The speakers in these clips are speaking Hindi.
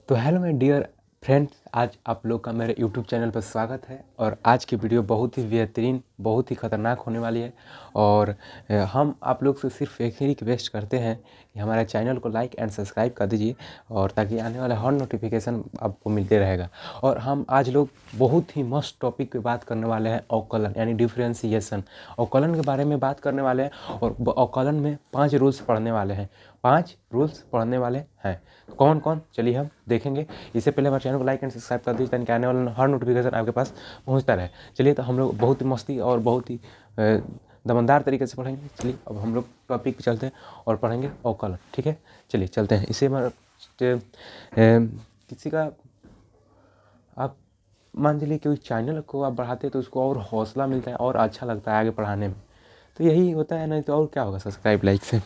तो हेलो माय डियर फ्रेंड्स, आज आप लोग का मेरे यूट्यूब चैनल पर स्वागत है। और आज की वीडियो बहुत ही बेहतरीन, बहुत ही ख़तरनाक होने वाली है। और हम आप लोग से सिर्फ एक ही रिक्वेस्ट करते हैं कि हमारे चैनल को लाइक एंड सब्सक्राइब कर दीजिए, और ताकि आने वाला हर नोटिफिकेशन आपको मिलते रहेगा। और हम आज लोग बहुत ही मस्त टॉपिक पे बात करने वाले हैं, अवकलन यानी डिफ्रेंसिएशन। अवकलन के बारे में बात करने वाले हैं, और अवकलन में 5 रूल्स पढ़ने वाले हैं। 5 रूल्स पढ़ने वाले हैं। कौन कौन, चलिए हम देखेंगे। इससे पहले हमारे चैनल को लाइक एंड सब्सक्राइब कर दीजिए, ताकि आने वाला हर नोटिफिकेशन आपके पास पहुंचता रहे। चलिए, तो हम लोग बहुत ही मस्ती और बहुत ही दमदार तरीके से पढ़ेंगे। चलिए, अब हम लोग टॉपिक पे चलते हैं और पढ़ेंगे अवकलन। ठीक है, चलिए चलते हैं। इससे हमारा किसी का, आप मान लीजिए कोई चैनल को आप बढ़ाते हैं तो उसको और हौसला मिलता है और अच्छा लगता है आगे पढ़ाने में। तो यही होता है, नहीं तो और क्या होगा सब्सक्राइब लाइक से।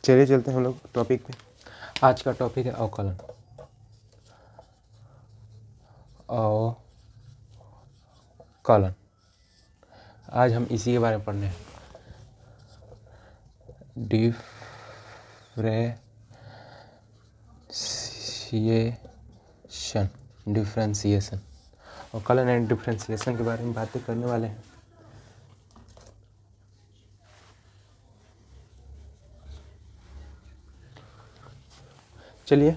चलिए चलते हैं हम लोग टॉपिक पे। आज का टॉपिक है अवकलन। अवकलन, आज हम इसी के बारे में पढ़ने हैं। डिफ्रेंसिएशन अवकलन एंड डिफ्रेंसिएशन के बारे में बातें करने वाले हैं। चलिए,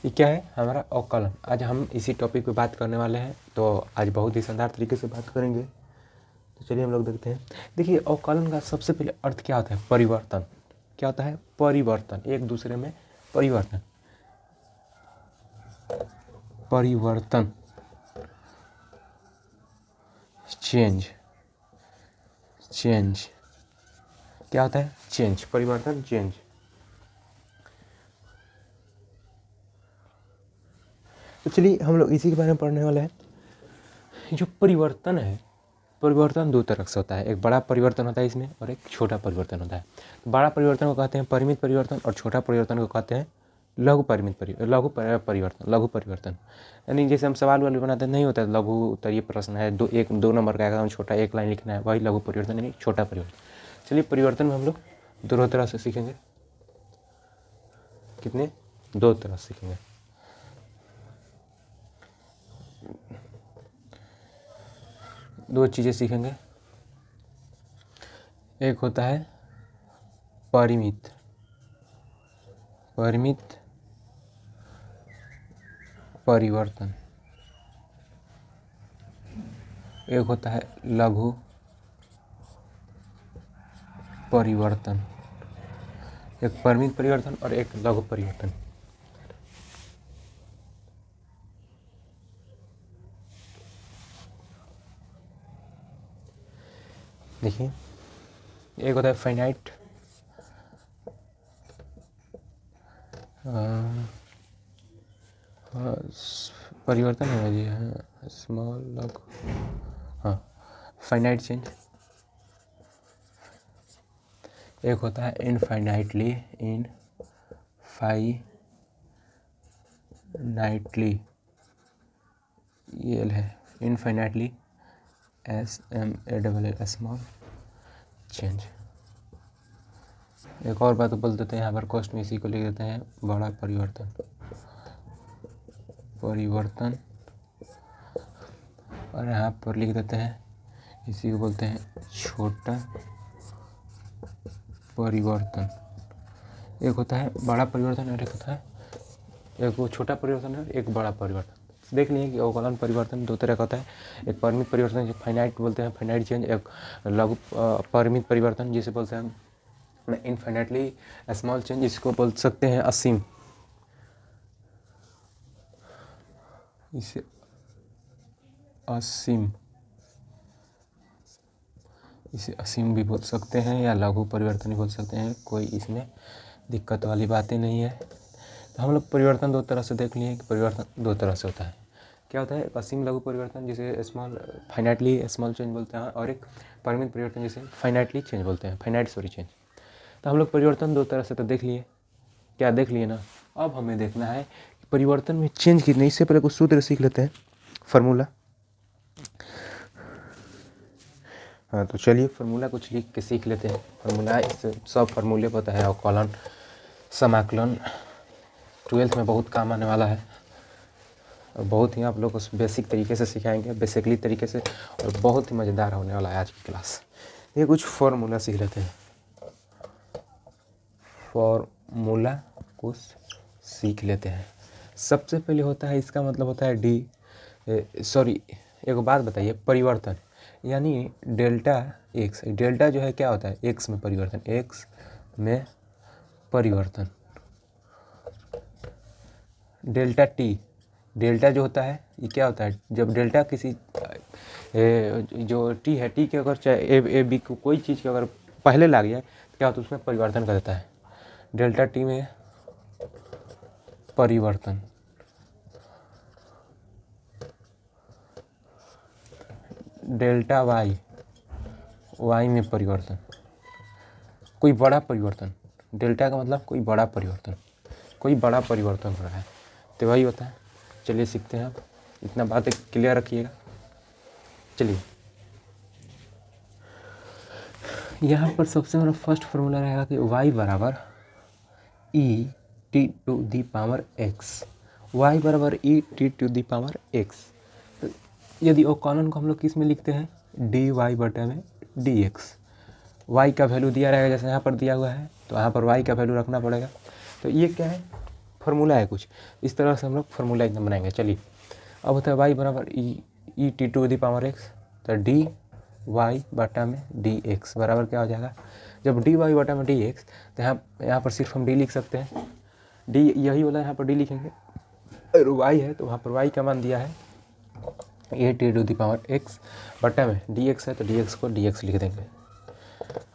ये क्या है हमारा अवकलन। आज हम इसी टॉपिक पे बात करने वाले हैं। तो आज बहुत ही शानदार तरीके से बात करेंगे। तो चलिए हम लोग देखते हैं। देखिए, अवकलन का सबसे पहले अर्थ क्या होता है? परिवर्तन। क्या होता है? परिवर्तन, एक दूसरे में परिवर्तन। परिवर्तन, चेंज। चेंज क्या होता है? चेंज, परिवर्तन, चेंज। तो चलिए हम लोग इसी के बारे में पढ़ने वाले हैं। जो परिवर्तन है, परिवर्तन दो तरह से होता है। एक बड़ा परिवर्तन होता है इसमें, और एक छोटा परिवर्तन होता है। बड़ा परिवर्तन को कहते हैं परिमित परिवर्तन, और छोटा परिवर्तन को कहते हैं लघु परिवर्तन। यानी जैसे हम सवाल वाल बनाते नहीं होता है, लघु उत्तरीय प्रश्न है, दो नंबर का आएगा, छोटा एक लाइन लिखना है, वही लघु परिवर्तन यानी छोटा परिवर्तन। चलिए, परिवर्तन में हम लोग दोनों तरह से सीखेंगे। कितने? 2 तरह से सीखेंगे। दो चीज़ें सीखेंगे। एक होता है परिमित परिवर्तन, एक होता है लघु परिवर्तन। एक परिमित परिवर्तन और एक लघु परिवर्तन। देखिए, एक होता है फाइनाइट परिवर्तन है जी, हाँ, स्मॉल लघु, हाँ, फाइनाइट चेंज। एक होता है इनफाइनाइटली, ये है इनफाइनाइटली, SMALL, स्मॉल चेंज। एक और बात बोल देते हैं यहाँ पर, कॉस्ट में इसी को लिख देते हैं बड़ा परिवर्तन। और यहाँ पर लिख देते हैं, इसी को बोलते हैं छोटा परिवर्तन। एक होता है बड़ा परिवर्तन और एक होता है, एक वो छोटा परिवर्तन है, एक बड़ा परिवर्तन। देख लीजिए कि अवकलन परिवर्तन 2 तरह का होता है। एक परिमित परिवर्तन जो फाइनाइट बोलते हैं, फाइनाइट चेंज। एक लघु परिमित परिवर्तन जिसे बोलते हैं इनफाइनाइटली स्मॉल चेंज, जिसको बोल सकते हैं असीम। इसे असीम, इसे असीम भी बोल सकते हैं या लघु परिवर्तन भी बोल सकते हैं, कोई इसमें दिक्कत वाली बातें नहीं है। तो हम लोग परिवर्तन दो तरह से देख लिए कि परिवर्तन दो तरह से होता है। क्या होता है? एक असीम लघु परिवर्तन जिसे स्मॉल फाइनाइटली स्मॉल चेंज बोलते हैं, और एक परिमित परिवर्तन जिसे फाइनाइटली चेंज बोलते हैं, फाइनाइट चेंज। तो हम लोग परिवर्तन दो तरह से तो देख लिए, क्या देख लिए ना। अब हमें देखना है कि परिवर्तन में चेंज कितने। इससे पहले कुछ सूत्र सीख लेते हैं, फार्मूला। हाँ तो चलिए फार्मूला कुछ लिख के सीख लेते हैं। फार्मूला इससे सब फार्मूले पता है, अवकलन, समाकलन 12th में बहुत काम आने वाला है, और बहुत ही आप लोग को बेसिक तरीके से सिखाएंगे, बेसिकली तरीके से, और बहुत ही मज़ेदार होने वाला है आज की क्लास। ये कुछ फार्मूला सीख लेते हैं, फार्मूला कुछ सीख लेते हैं। सबसे पहले होता है, इसका मतलब होता है एक बात बताइए, परिवर्तन यानी डेल्टा एक्स। डेल्टा जो है क्या होता है? एक्स में परिवर्तन, एक्स में परिवर्तन। डेल्टा टी, डेल्टा जो होता है ये क्या होता है? जब डेल्टा किसी जो टी है, टी के अगर चाहे ए बी को कोई चीज़ के अगर पहले लग गया तो क्या होता है? उसमें परिवर्तन कर देता है। डेल्टा टी में परिवर्तन, डेल्टा वाई, वाई में परिवर्तन, कोई बड़ा परिवर्तन। डेल्टा का मतलब कोई बड़ा परिवर्तन, कोई बड़ा परिवर्तन हो रहा है, तो वही होता है। चलिए सीखते हैं। आप इतना बातें क्लियर रखिएगा। चलिए, यहाँ पर सबसे मेरा फर्स्ट फार्मूला रहेगा कि y बराबर e t to the power x, y बराबर e t to the power x. तो यदि अवकलन को हम लोग किस में लिखते हैं? डी वाई बटे में डी एक्स। वाई का वैल्यू दिया रहेगा जैसे यहाँ पर दिया हुआ है, तो यहाँ पर वाई का वैल्यू रखना पड़ेगा। तो ये क्या है? फार्मूला है कुछ इस तरह से हम लोग फार्मूला एकदम बनाएंगे। चलिए, अब होता है वाई बराबर e t to the power x, तो डी वाई बटा में डी एक्स बराबर क्या हो जाएगा? जब डी वाई बटा में डी एक्स, तो यहाँ पर सिर्फ हम डी लिख सकते हैं। डी यही वाला यहाँ पर डी लिखेंगे, और वाई है तो वहाँ पर वाई का मान दिया है a t to the power x बटा में डी एक्स है, तो डी एक्स को डी एक्स लिख देंगे।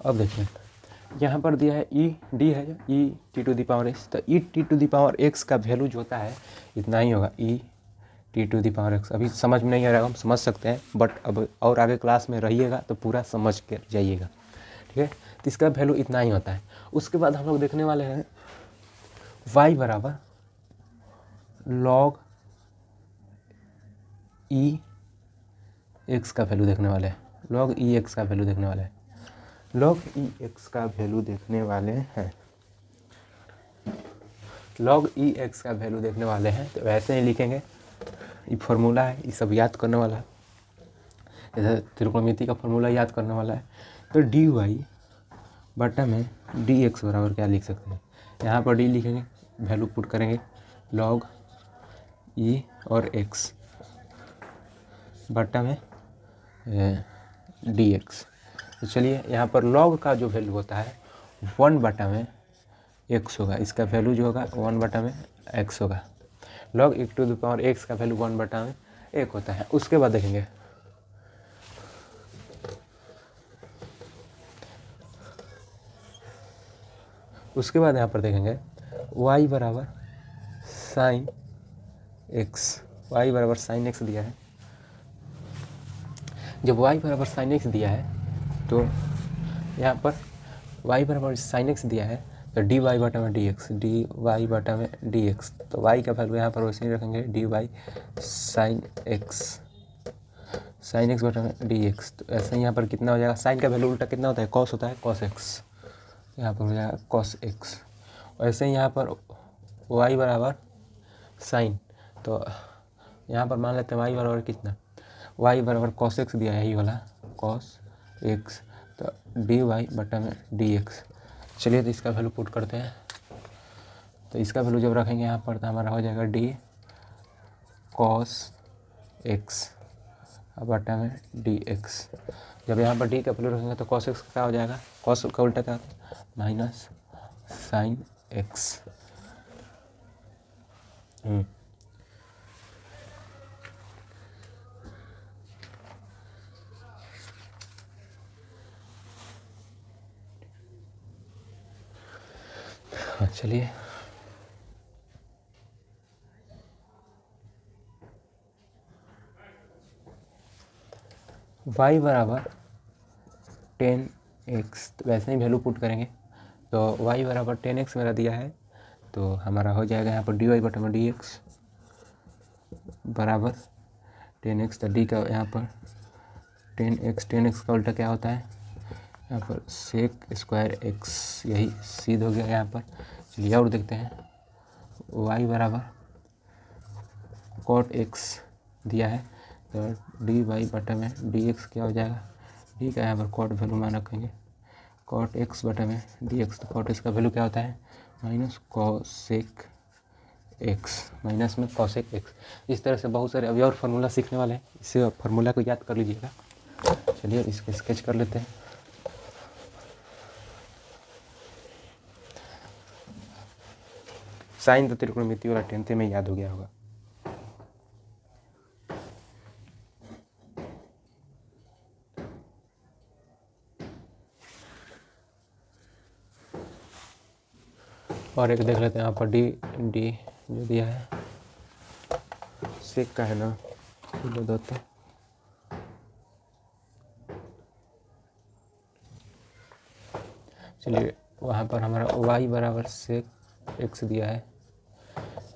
अब देखिए यहाँ पर दिया है ई डी है e t to the power x, तो e t to the power x का वैल्यू जो होता है इतना ही होगा, e t to the power x. अभी समझ में नहीं आ रहा, हम समझ सकते हैं, बट अब और आगे क्लास में रहिएगा तो पूरा समझ के जाइएगा, ठीक है। तो इसका वैल्यू इतना ही होता है। उसके बाद हम लोग देखने वाले हैं y बराबर लॉग ई एक्स का वैल्यू देखने वाले हैं, लॉग ई एक्स का वैल्यू देखने वाले हैं, लॉग ई एक्स का वैल्यू देखने वाले हैं, लॉग ई एक्स का वैल्यू देखने वाले हैं। तो वैसे ही लिखेंगे, ये फार्मूला है, ये सब याद करने वाला है, जैसे त्रिकोणमिति का फार्मूला याद करने वाला है। तो डी वाई बटा में डी एक्स बराबर क्या लिख सकते हैं? यहाँ पर डी लिखेंगे, वैल्यू पुट करेंगे, लॉग ई और एक्स बटा में डी एक्स। तो चलिए, यहाँ पर लॉग का जो वैल्यू होता है 1 बटा में एक्स होगा, इसका वैल्यू जो होगा 1 बटा में एक्स होगा। Log e to the power x का वैल्यू 1 बटा में 1 होता है। उसके बाद देखेंगे यहाँ पर देखेंगे y बराबर साइन एक्स, वाई बराबर साइन एक्स दिया है। जब y बराबर साइन एक्स दिया है तो यहाँ पर y बराबर साइन एक्स दिया है, तो डी वाई बटा में डी एक्स, डी वाई बटा में डी एक्स। तो y का वैल्यू यहाँ पर वैसे ही रखेंगे, d y sine x, sine x बटा में डी एक्स। तो ऐसे ही यहाँ पर कितना हो जाएगा? साइन का वैल्यू उल्टा कितना होता है? कॉस होता है, कॉस एक्स, यहाँ पर हो जाएगा कॉस एक्स। वैसे ही यहाँ पर y बराबर साइन, तो यहाँ पर मान लेते हैं y बराबर कितना? y बराबर कॉस एक्स दिया है, यही वाला कॉस एक्स, तो डी वाई बटा में डी एक्स। चलिए, तो इसका वैल्यू पुट करते हैं। तो इसका वैल्यू जब रखेंगे यहाँ पर, तो हमारा हो जाएगा डी कॉस एक्स बटा में डी एक्स। जब यहाँ पर डी का वैल्यू रखेंगे तो कॉस एक्स क्या हो जाएगा? कॉस का उल्टा क्या? Minus sine x. चलिए y बराबर 10x, तो वैसे ही वैल्यू पुट करेंगे तो y बराबर 10x मेरा दिया है, तो हमारा हो जाएगा यहाँ पर dy बटा में dx बराबर 10x, तो d का यहाँ पर 10x का उल्टा क्या होता है यहाँ पर सेक स्क्वायर x, यही सीध हो गया यहाँ पर। चलिए और देखते हैं, y बराबर cot x दिया है, तो dy बटा में dx क्या हो जाएगा, डी का यहाँ पर कॉट वैल्यू मान रखेंगे, कॉट x बटा में dx, तो कॉट x का वैल्यू क्या होता है माइनस कॉसेक x, माइनस में कॉसेक x। इस तरह से बहुत सारे अभी और फार्मूला सीखने वाले हैं, इसे फार्मूला को याद कर लीजिएगा। चलिए इसको स्केच कर लेते हैं। साइन तो त्रिकोणमिति वाला 10th में याद हो गया होगा। और एक देख लेते हैं यहाँ पर डी जो दिया है सेक का है ना, दो तो चलिए वहाँ पर हमारा y बराबर सेक x दिया है,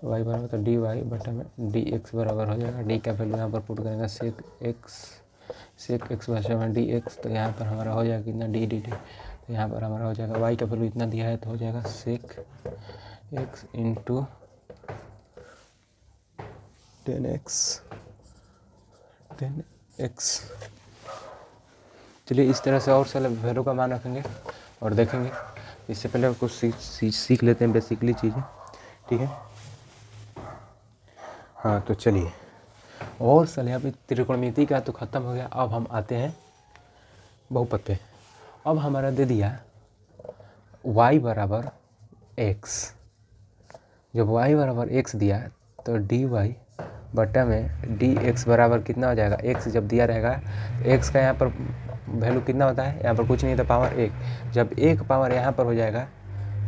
y बराबर तो dy बटा में dx बराबर हो जाएगा, d का वैल्यू यहाँ पर पुट करेंगे सेक x बचा में dx, तो यहाँ पर हमारा हो जाएगा कितना d dt, तो यहाँ पर हमारा हो जाएगा y का वैल्यू इतना दिया है तो हो जाएगा सेक x इंटू 10x। चलिए इस तरह से और सारे वैल्यू का मान रखेंगे और देखेंगे। इससे पहले कुछ सीख लेते हैं बेसिकली चीज़ें, ठीक है। हाँ तो चलिए, और साले अभी त्रिकोणमिति का तो ख़त्म हो गया, अब हम आते हैं बहुपद पे। अब हमारा दे दिया y बराबर x, जब y बराबर x दिया तो dy बटा में dx बराबर कितना हो जाएगा, x जब दिया रहेगा x का यहाँ पर वैल्यू कितना होता है, यहाँ पर कुछ नहीं था पावर 1, जब एक पावर यहाँ पर हो जाएगा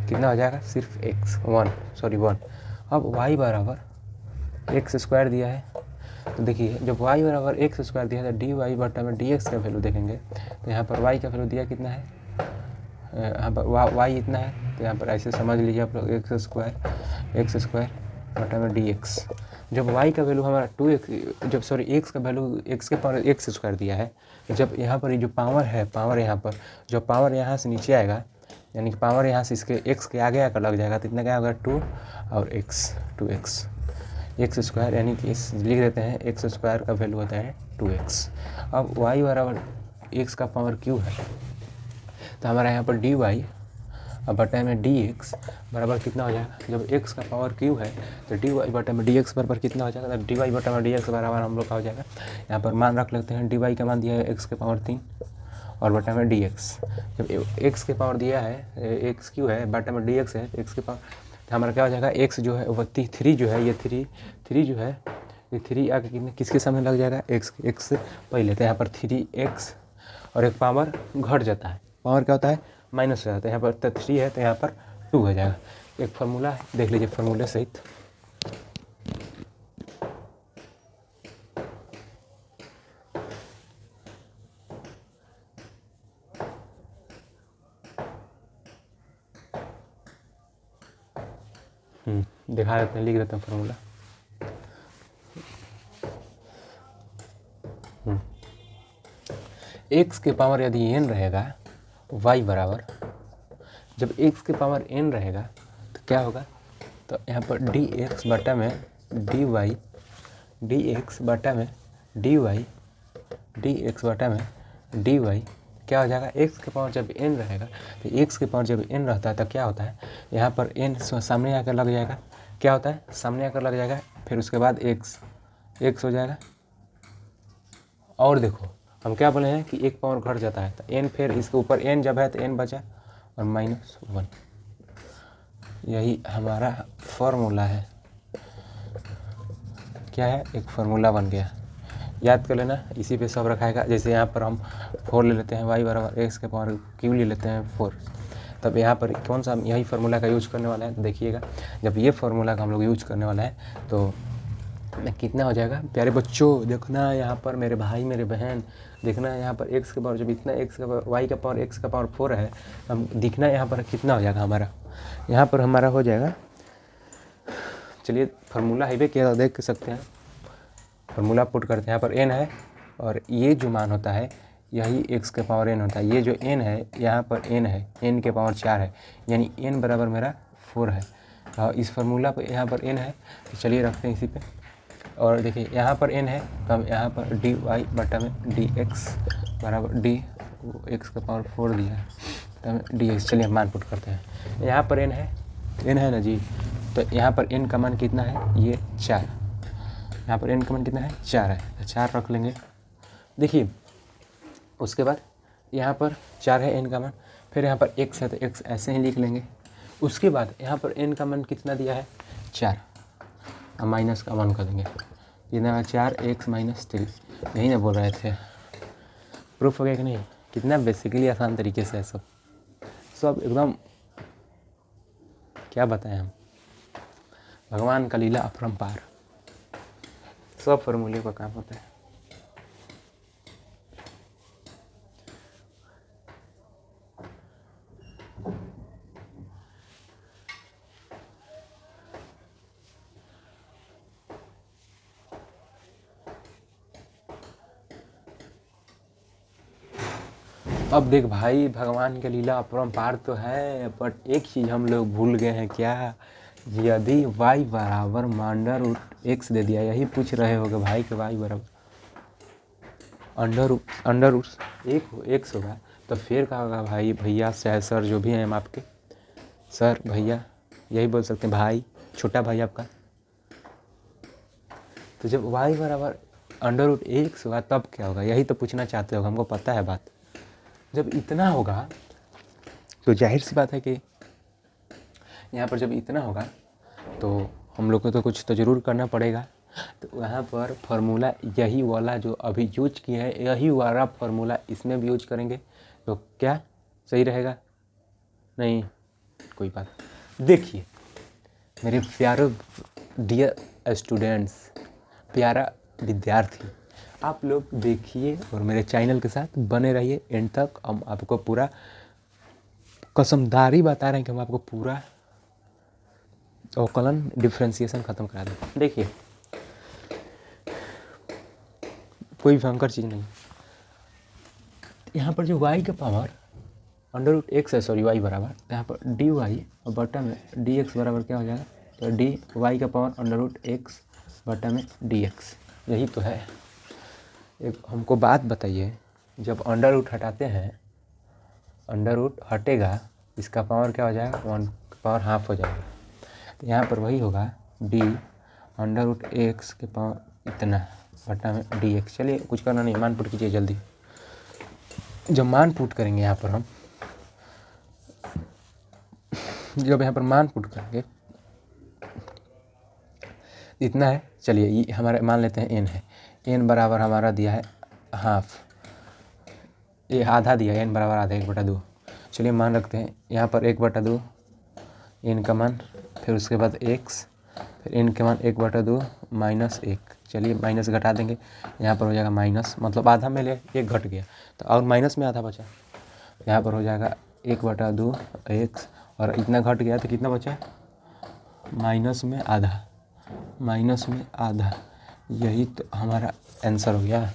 कितना हो जाएगा सिर्फ x 1। अब y बराबर एक्स स्क्वायर दिया है, तो देखिए जब y बराबर एक्स स्क्वायर दिया है तो dy बटा में dx का वैल्यू देखेंगे, तो यहाँ पर y का वैल्यू दिया कितना है, यहाँ पर y इतना है, तो यहाँ पर ऐसे समझ लीजिए आप लोग एक्स स्क्वायर बटा में dx। जब y का वैल्यू हमारा 2x, जब सॉरी x का वैल्यू x के पावर एक्स स्क्वायर दिया है, जब यहाँ पर जो पावर है, पावर यहाँ पर जो पावर यहाँ से नीचे आएगा, यानी कि पावर यहाँ से इसके x के आगे आकर लग जाएगा, तो इतना क्या होगा 2 और एक्स स्क्वायर, यानी कि इस लिख देते हैं एक्स स्क्वायर का वैल्यू होता है 2x। अब y बराबर x का पावर q है, तो हमारा यहाँ पर dy अब बटा में dx बराबर कितना हो जाएगा, जब x का पावर q है तो dy बटा में dx बराबर कितना हो जाएगा, तो dy बटा में dx बराबर हम लोग का हो जाएगा, यहाँ पर मान रख लेते हैं dy का मान दिया है x के पावर 3 और बटा में dx, जब x के पावर दिया है x q है बटा में dx है x के पावर, तो हमारा क्या हो जाएगा x जो है वो 3 जो है, ये 3 जो है ये 3 आके किसके सामने लग जाएगा, x से पहले, तो यहाँ पर 3x और एक पावर घट जाता है, पावर क्या होता है माइनस हो जाता है, यहाँ पर तो 3 है तो यहाँ पर 2 हो जाएगा। एक फार्मूला है, देख लीजिए फार्मूले सहित। दिखा देते हैं, लिख देते हैं फार्मूला। x के पावर यदि n रहेगा, y बराबर जब x के पावर n रहेगा तो क्या होगा, तो यहाँ पर dx बटा में dy, dx बटा में dy क्या हो जाएगा, x के पावर जब n रहेगा, तो x के पावर जब n रहता है तो क्या होता है, यहाँ पर n सामने आकर लग जाएगा, क्या होता है सामने आकर लग जाएगा, फिर उसके बाद x हो जाएगा। और देखो हम क्या बोले हैं कि एक पावर घट जाता है, तो n फिर इसके ऊपर n जब है तो n बचा और -1, यही हमारा फॉर्मूला है। क्या है, एक फार्मूला बन गया, याद कर लेना, इसी पे सब रखाएगा। जैसे यहाँ पर हम 4 ले लेते हैं, y बराबर x के पावर q ले लेते हैं 4, तब यहाँ पर कौन सा यही फार्मूला का यूज करने वाला है। तो देखिएगा जब ये फार्मूला का हम लोग यूज करने वाला है तो कितना हो जाएगा प्यारे बच्चों, देखना यहाँ पर मेरे भाई मेरे बहन, देखना यहाँ पर x का पावर जब इतना x का पावर y का पावर x का पावर 4 है, हम दिखना यहाँ पर कितना हो जाएगा हमारा, यहाँ पर हमारा हो जाएगा, चलिए फार्मूला हाईवे किया देख सकते हैं, फार्मूला पुट करते हैं। यहाँ पर n है और ये जो मान होता है यही x के पावर n होता है। ये जो n है यहाँ पर n है, n के पावर 4 है, यानी n बराबर मेरा 4 है। और इस फार्मूला पर यहाँ पर n है तो चलिए रखते हैं इसी पे। और देखिए यहाँ पर n है तो हम यहाँ पर dy बटा में dx बराबर d x का पावर 4 दिया है तो हमें dx, चलिए हम मान पुट करते हैं। यहाँ पर n है ना जी, तो यहाँ पर n का मान कितना है, ये 4, यहाँ पर n का मान कितना है 4 है, तो 4 रख लेंगे। देखिए उसके बाद यहाँ पर 4 है n का मान, फिर यहाँ पर x है तो x ऐसे ही लिख लेंगे। उसके बाद यहाँ पर n का मान कितना दिया है 4, हम माइनस का मान कर देंगे, कितना 4 x माइनस 3, यही ना बोल रहे थे, प्रूफ हो गया कि नहीं। कितना बेसिकली आसान तरीके से है सब एकदम, क्या बताएं हम, भगवान का लीला अपरंपार, सब फॉर्मूले का काम होता है। अब देख भाई, भगवान की लीला अपरंपार तो है, बट एक चीज़ हम लोग भूल गए हैं, क्या, यदि y बराबर अंडर रूट एक्स दे दिया, यही पूछ रहे होगे भाई कि y बराबर अंडर रूट एक्स होगा तो फिर क्या होगा भाई, भैया चाहे सर जो भी हैं हम आपके, सर भैया यही बोल सकते हैं, भाई छोटा भाई आपका। तो जब y बराबर अंडर रूट एक्स होगा तब क्या होगा, यही तो पूछना चाहते हो, हमको पता है बात। जब इतना होगा तो जाहिर सी बात है कि यहाँ पर जब इतना होगा तो हम लोग को तो कुछ तो ज़रूर करना पड़ेगा। तो यहाँ पर फार्मूला यही वाला जो अभी यूज किया है, यही वाला फार्मूला इसमें भी यूज करेंगे तो क्या सही रहेगा, नहीं कोई बात। देखिए मेरे प्यारे डियर स्टूडेंट्स, प्यारा विद्यार्थी, आप लोग देखिए और मेरे चैनल के साथ बने रहिए एंड तक। हम आपको पूरा कसमदारी बता रहे हैं कि हम आपको पूरा अवकलन डिफ्रेंशिएशन ख़त्म करा दें। देखिए कोई भयंकर चीज़ नहीं, यहाँ पर जो y का पावर अंडर रूट एक्स है, सॉरी y बराबर, तो यहाँ पर dy और बटा में dx बराबर क्या हो जाएगा, तो dy का पावर अंडर रूट एक्स बटा में dx, यही तो है। एक हमको बात बताइए, जब अंडर रूट हटाते हैं, अंडर रूट हटेगा, इसका पावर क्या हो जाएगा, 1 का पावर हाफ हो जाएगा, तो यहाँ पर वही होगा डी अंडर रूट एक्स के पावर इतना बटा में डी एक्स। चलिए कुछ करना नहीं, मान पुट कीजिए जल्दी। जब मान पुट करेंगे यहाँ पर हम, जब यहाँ पर मान पुट करेंगे इतना है, चलिए ये हमारे मान लेते हैं n है, n बराबर हमारा दिया है हाफ, ये आधा दिया है, n बराबर आधा 1/2। चलिए मान रखते हैं यहाँ पर 1/2 n का मान, फिर उसके बाद x, फिर n के मान 1/2 माइनस 1, चलिए माइनस घटा देंगे, यहाँ पर हो जाएगा माइनस, मतलब आधा में ले 1 घट गया तो और माइनस में आधा बचा, यहाँ पर हो जाएगा 1/2 x, और इतना घट गया तो कितना बचा, माइनस में आधा, माइनस में आधा, यही तो हमारा आंसर हो गया।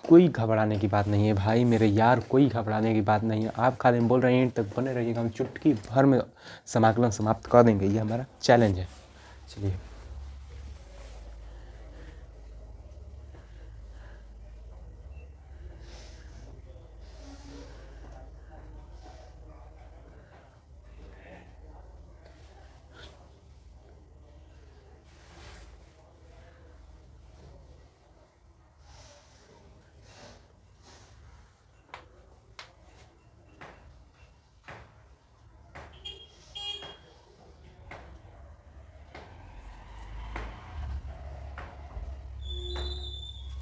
कोई घबराने की बात नहीं है भाई मेरे यार, कोई घबराने की बात नहीं है। आप खाली बोल रहे हैं एंड तक बने रहिएगा, हम चुटकी भर में समाकलन समाप्त कर देंगे, ये हमारा चैलेंज है। चलिए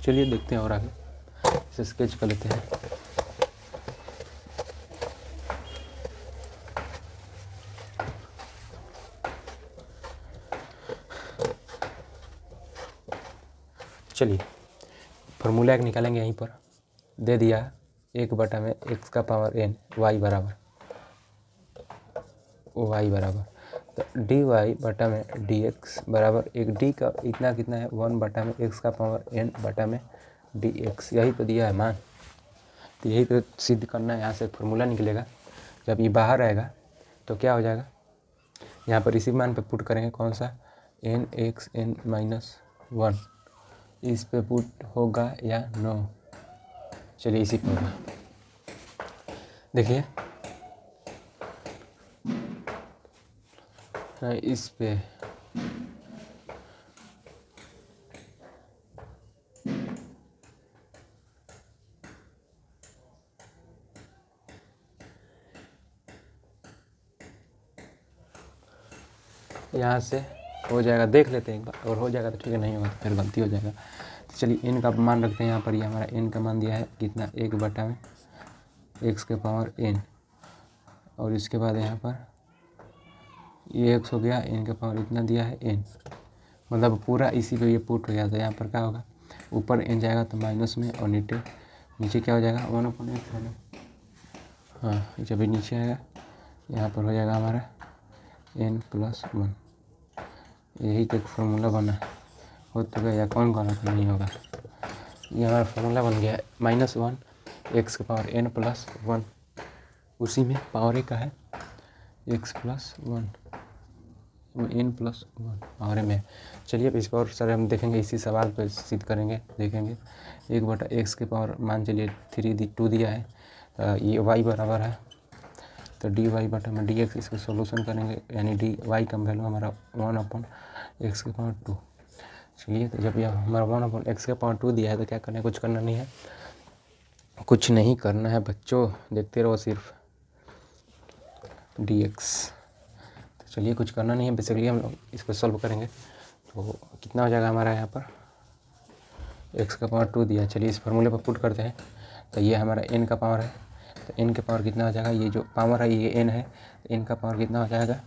चलिए देखते हैं और आगे, इसे स्केच कर लेते हैं। चलिए फार्मूला एक निकालेंगे यहीं पर, दे दिया 1 में x का पावर n y बराबर तो dy बटा में dx बराबर एक d का इतना कितना है 1 में x का पावर n बटा में dx, यही तो दिया है मान। तो यही तो सिद्ध करना है, यहाँ से फार्मूला निकलेगा। जब ये बाहर आएगा तो क्या हो जाएगा, यहाँ पर इसी मान पे पुट करेंगे, कौन सा n(x(n-1), इस पे पुट होगा या नो। चलिए इसी पे होगा, देखिए इस पे यहाँ से हो जाएगा, देख लेते हैं एक बार, और हो जाएगा तो ठीक है, नहीं होगा तो फिर गलती हो जाएगा। तो चलिए n का मान रखते हैं यहाँ पर, ये हमारा n का मान दिया है कितना 1 में x के पावर n, और इसके बाद यहाँ पर ये x हो गया, n का पावर इतना दिया है n, मतलब पूरा इसी पे ये पुट हो गया। तो यहाँ पर क्या होगा, ऊपर n जाएगा तो माइनस में, और नीचे क्या हो जाएगा 1/x है ना, हाँ जब ये नीचे आएगा यहाँ पर हो जाएगा हमारा n+1। यही तो फार्मूला बना हो तो गया, कौन नहीं होगा। ये हमारा फार्मूला बन गया है -1 x के पावर n+1, उसी में पावर एक का है x+1 n+1 पावर में। चलिए अब इस पर सर हम देखेंगे, इसी सवाल पर सिद्ध करेंगे, देखेंगे 1/x के पावर मान चलिए 2 दिया है, ये y बराबर है तो dy बटा में dx, इसको सोल्यूशन करेंगे, यानी dy का वैल्यू हमारा 1/x के पावर 2। चलिए तो जब यह हमारा 1/x के पावर 2 दिया है तो क्या करना है, कुछ करना नहीं है, कुछ नहीं करना है बच्चों, देखते रहो सिर्फ dx। तो चलिए कुछ करना नहीं है, बेसिकली हम लोग इसको सॉल्व करेंगे तो कितना हो जाएगा हमारा, यहाँ पर x का पावर 2 दिया है। चलिए इस फार्मूले पर पुट करते हैं, तो ये हमारा n का पावर है, तो n के पावर कितना हो जाएगा, ये जो पावर है ये n है, तो n का पावर कितना हो जाएगा,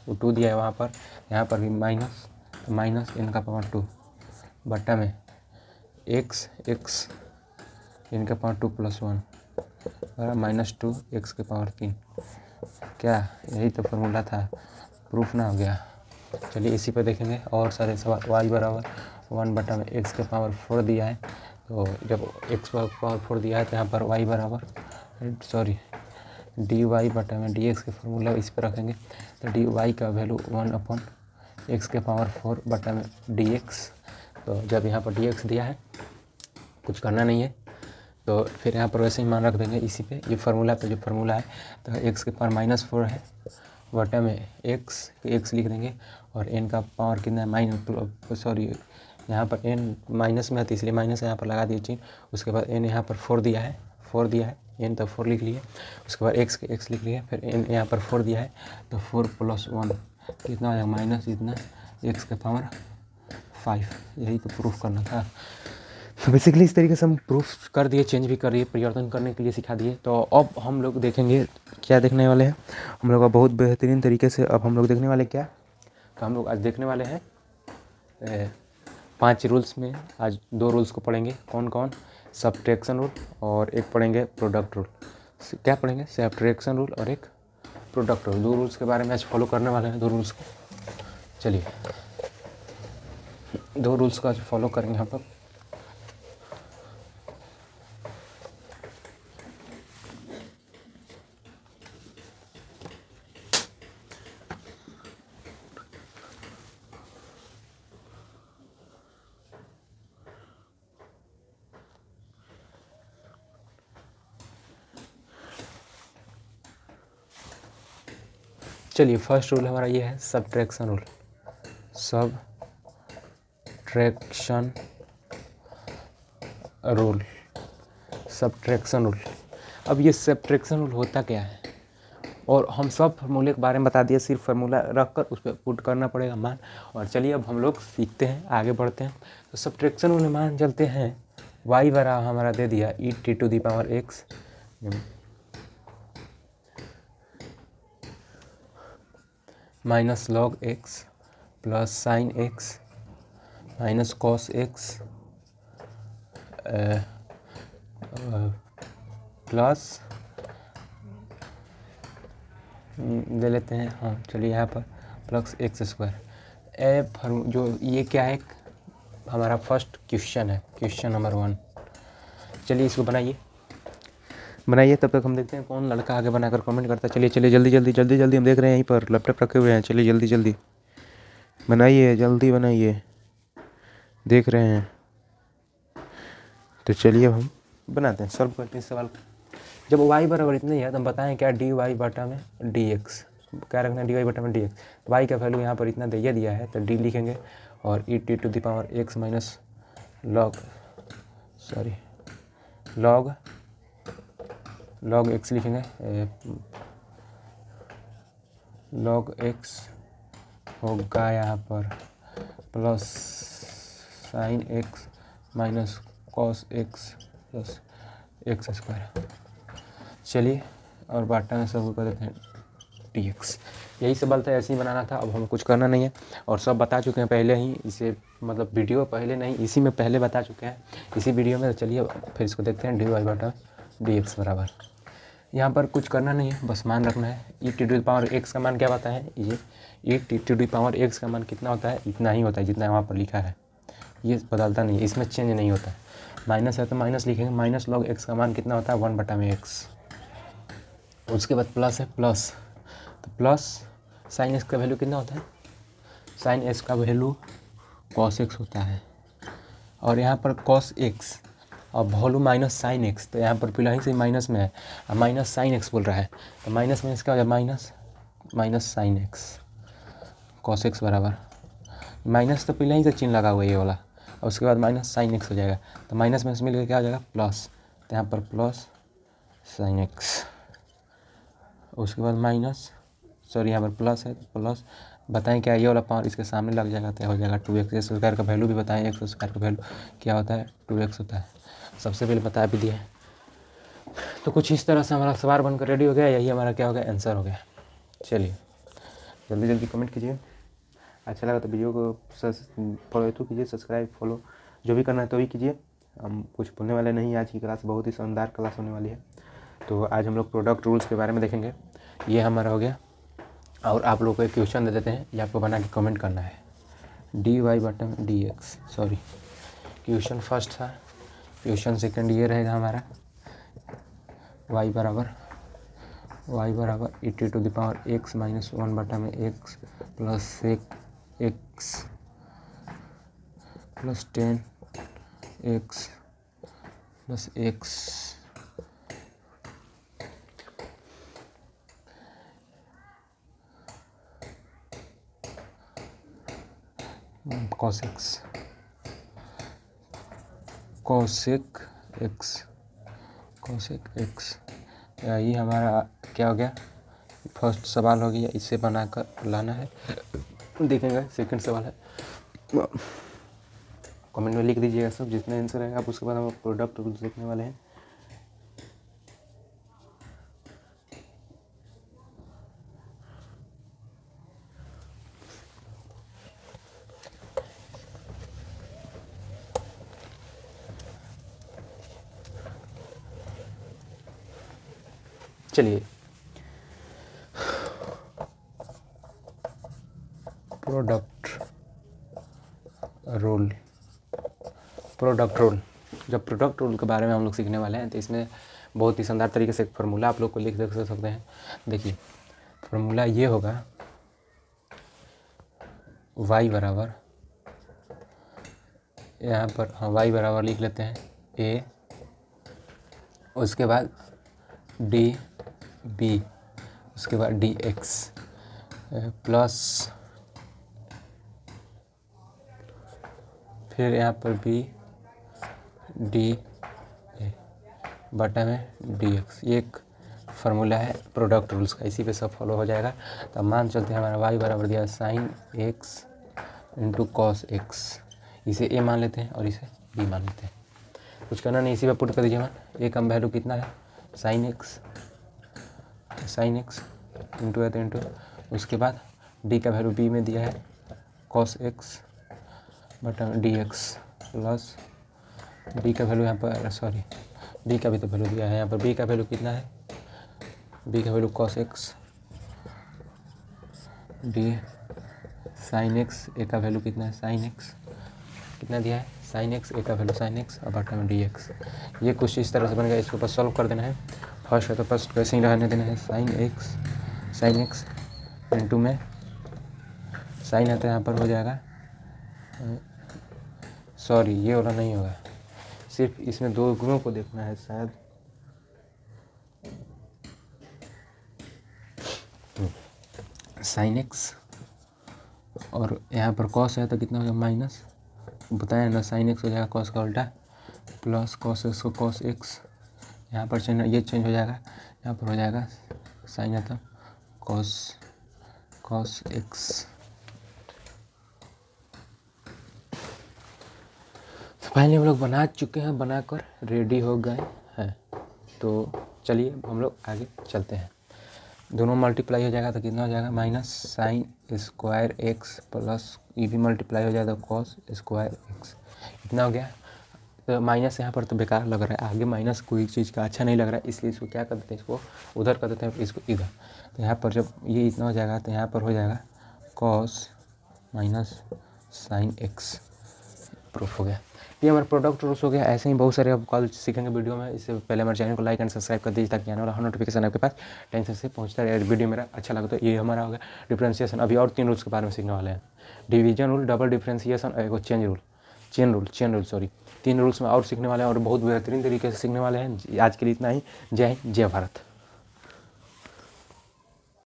वो 2 दिया है वहाँ पर, यहाँ पर भी माइनस, तो माइनस n का पावर 2 बटा में x n का पावर 2 + 1 -2 x के पावर 3। क्या यही तो फार्मूला था, प्रूफ ना हो गया। चलिए इसी पे देखेंगे और सारे सवाल। y बराबर 1 में x के पावर 4 दिया है, तो जब x पावर 4 दिया है तो यहाँ पर y बराबर dy बटा में dx के फार्मूला इस पर रखेंगे, तो dy का वैल्यू 1/x के पावर 4 बटा में dx। तो जब यहाँ पर dx दिया है, कुछ करना नहीं है, तो फिर यहाँ पर वैसे ही मान रख देंगे इसी पे, ये फार्मूला पे जो फार्मूला है, तो x के पावर -4 है बटा में x लिख देंगे, और n का पावर कितना है यहाँ पर n माइनस में है तो इसलिए माइनस यहाँ पर लगा दिए चिन्ह। उसके बाद n यहाँ पर 4 दिया है n तो 4 लिख लिए, उसके बाद x लिख लिए, फिर n यहाँ पर 4 दिया है तो 4 + 1 कितना हो जाएगा, माइनस इतना x के पावर 5। यही तो प्रूफ करना था। तो बेसिकली इस तरीके से हम प्रूफ कर दिए, चेंज भी कर दिए, परिवर्तन करने के लिए सिखा दिए। तो अब हम लोग देखेंगे क्या देखने वाले हैं हम लोग, बहुत बेहतरीन तरीके से अब हम लोग देखने वाले क्या, तो हम लोग आज देखने वाले हैं 5 रूल्स में। आज 2 रूल्स को पढ़ेंगे, कौन कौन, सब्ट्रैक्शन रूल और एक पढ़ेंगे प्रोडक्ट रूल। क्या पढ़ेंगे, सब्ट्रैक्शन रूल और एक प्रोडक्ट रूल। 2 रूल्स के बारे में आज फॉलो करने वाले हैं, 2 रूल्स को। चलिए 2 रूल्स को आज फॉलो करेंगे यहाँ पर। चलिए फर्स्ट रूल हमारा ये है सब्ट्रैक्शन रूल। Subtraction rule. अब ये सब्ट्रैक्शन रूल होता क्या है, और हम सब फार्मूले के बारे में बता दिए, सिर्फ फार्मूला रख कर उस पर पुट करना पड़ेगा मान। और चलिए अब हम लोग सीखते हैं, आगे बढ़ते हैं। तो सब्ट्रैक्शन रूल में मान चलते हैं, y बराबर हमारा दे दिया e⁻x -log x + sin x - cos x plus ले लेते हैं, हाँ चलिए यहाँ पर प्लस एक्स स्क्वायर जो ये क्या है, हमारा फर्स्ट क्वेश्चन है, क्वेश्चन नंबर 1। चलिए इसको बनाइए, तब तक हम देखते हैं कौन लड़का आगे बनाकर कमेंट करता है। चलिए जल्दी हम देख रहे हैं, यहीं पर लैपटॉप रखे हुए हैं। चलिए जल्दी बनाइए, जल्दी बनाइए, देख रहे हैं। तो चलिए हम बनाते हैं, सॉल्व करते हैं सवाल। जब y बराबर इतने ही है तो हम बताएं क्या dy बटा में dx, क्या रखना है dy बटा में dx। तो y का वैल्यू यहाँ पर इतना दिया है तो d लिखेंगे और e⁻x माइनस log x लिखेंगे, log x होगा यहाँ पर plus sign x minus cos x plus x square. चलिए और बाटा में सब कर देते हैं dx। यही सवाल था, ऐसे ही बनाना था, अब हमें कुछ करना नहीं है और सब बता चुके हैं पहले ही, इसे मतलब वीडियो पहले नहीं, इसी में पहले बता चुके हैं इसी वीडियो में। तो चलिए फिर इसको देखते हैं dy बटा dx बराबर, यहाँ पर कुछ करना नहीं है, बस मान रखना है। e⁻x का मान क्या होता है, ये e⁻x का मान कितना होता है, इतना ही होता है जितना वहाँ पर लिखा है, ये बदलता नहीं है, इसमें चेंज नहीं होता है। माइनस है तो माइनस लिखेंगे, माइनस log x का मान कितना होता है 1 बटा में x। उसके बाद प्लस है, प्लस तो प्लस साइन x का वैल्यू कितना होता है, साइन x का वैल्यू cos x होता है। और यहाँ पर cos x और वॉल्यू माइनस साइन एक्स, तो यहाँ पर पहले ही से माइनस में है, अब माइनस साइन एक्स बोल रहा है, तो माइनस में इसका हो जाए minus sine x cos x बराबर, माइनस तो पहले ही से चिन्ह लगा हुआ है ये वाला, और उसके बाद माइनस साइन एक्स हो जाएगा, तो माइनस में मिल के क्या हो जाएगा प्लस, तो यहाँ पर प्लस साइन एक्स, उसके बाद यहाँ पर प्लस है तो प्लस, बताएं क्या ये वाला पावर इसके सामने लग जाएगा तो हो जाएगा 2x स्क्वायर का वैल्यू भी बताएं, एक्स स्क्वायर का वैल्यू क्या होता है 2x होता है, सबसे पहले बता भी दिया है। तो कुछ इस तरह से हमारा सवाल बनकर रेडी हो गया, यही हमारा क्या हो गया आंसर हो गया। चलिए जल्दी कमेंट कीजिए, अच्छा लगा तो वीडियो को फॉलो तो कीजिए, सब्सक्राइब फॉलो जो भी करना है तो भी कीजिए। हम कुछ बोलने वाले नहीं, आज की क्लास बहुत ही शानदार क्लास होने वाली है। तो आज हम लोग प्रोडक्ट रूल्स के बारे में देखेंगे, ये हमारा हो गया। और आप लोग को एक क्वेश्चन दे देते हैं, ये आपको बना के कमेंट करना है, dy बटा dx, सॉरी क्वेश्चन फर्स्ट था, क्वेश्चन सेकंड ये रहेगा हमारा y बराबर e⁻x माइनस 1 बटा में x plus x plus 10x plus x cosec x, ये हमारा क्या हो गया, फर्स्ट सवाल हो गया, इसे बनाकर लाना है, देखेंगे सेकंड सवाल है। कमेंट में लिख दीजिएगा सब जितना आंसर है आप, उसके बाद हम प्रोडक्ट रूल्स देखने वाले हैं। चलिए प्रोडक्ट रूल, जब प्रोडक्ट रूल के बारे में हम लोग सीखने वाले हैं तो इसमें बहुत ही शानदार तरीके से एक फार्मूला आप लोग को लिख देख सकते हैं। देखिए फार्मूला ये होगा, y बराबर, यहाँ पर हाँ y बराबर लिख लेते हैं a, उसके बाद db, उसके बाद dx प्लस फिर यहाँ पर भी डी बटा में dx, ये एक फार्मूला है प्रोडक्ट रूल्स का, इसी पे सब फॉलो हो जाएगा। तो अब मान चलते हैं हमारा y बराबर दिया sine x into cos x, इसे a मान लेते हैं और इसे b मान लेते हैं, कुछ करना नहीं, इसी पे पुट कर दीजिए मान। a का वैल्यू कितना है साइन एक्स इंटू है तो इंटू, उसके बाद d का वैल्यू b में दिया है कॉस एक्स बटा डी एक्स प्लस बी का वैल्यू यहाँ पर, सॉरी बी का भी तो वैल्यू दिया है यहाँ पर। बी का वैल्यू कितना है, बी का value cos x, D sin x, ए का वैल्यू कितना है sin x, कितना दिया है sin x, ए का वैल्यू sin x और बटा में dx। ये कुछ इस तरह से बन गया। इसके ऊपर सॉल्व कर देना है। फर्स्ट है तो फर्स्ट वैसे ही रहने देना है। sin x इंटू में साइन है तो यहाँ पर हो जाएगा, सॉरी ये वाला नहीं होगा, सिर्फ इसमें दो गुणों को देखना है शायद। साइन एक्स और यहाँ पर कॉस है तो कितना हो जाएगा माइनस, बताया ना साइन एक्स हो जाएगा कॉस का उल्टा, प्लस कॉस एक्स को कॉस एक्स, यहाँ पर चेंज, ये चेंज हो जाएगा, यहाँ पर हो जाएगा साइन है तो कॉस एक्स। फाइनली हम लोग बना चुके हैं, बनाकर रेडी हो गए हैं। तो चलिए हम लोग आगे चलते हैं। दोनों मल्टीप्लाई हो जाएगा तो कितना हो जाएगा minus sine square x plus ये भी मल्टीप्लाई हो जाएगा तो कॉस स्क्वायर एक्स। इतना हो गया। तो माइनस यहाँ पर तो बेकार लग रहा है, आगे माइनस कोई चीज़ का अच्छा नहीं लग रहा है, इसलिए इसको क्या कर देते हैं, इसको उधर कर देते हैं, इसको इधर। तो यहाँ पर जब ये इतना हो जाएगा तो यहाँ पर हो जाएगा cos minus sine x. Proof हो गया। ये हमारा प्रोडक्ट रूल्स हो गया। ऐसे ही बहुत सारे आप कल सीखेंगे वीडियो में। इससे पहले हमारे चैनल को लाइक एंड सब्सक्राइब कर दीजिए ताकि आने वाला हर नोटिफिकेशन आपके पास टेंशन से पहुंचता रहे। वीडियो मेरा अच्छा लगा तो ये हमारा हो गया डिफ्रेंशिएशन। अभी और 3 रूल्स के बारे में सीखने वाले हैं। डिवीजन रूल, डबल डिफ्रेंशिएशन और एक चेन रूल सॉरी। 3 रूल्स में और सीखने वाले हैं और बहुत बेहतरीन तरीके से सीखने वाले हैं। आज के लिए इतना ही। जय हिंद, जय भारत।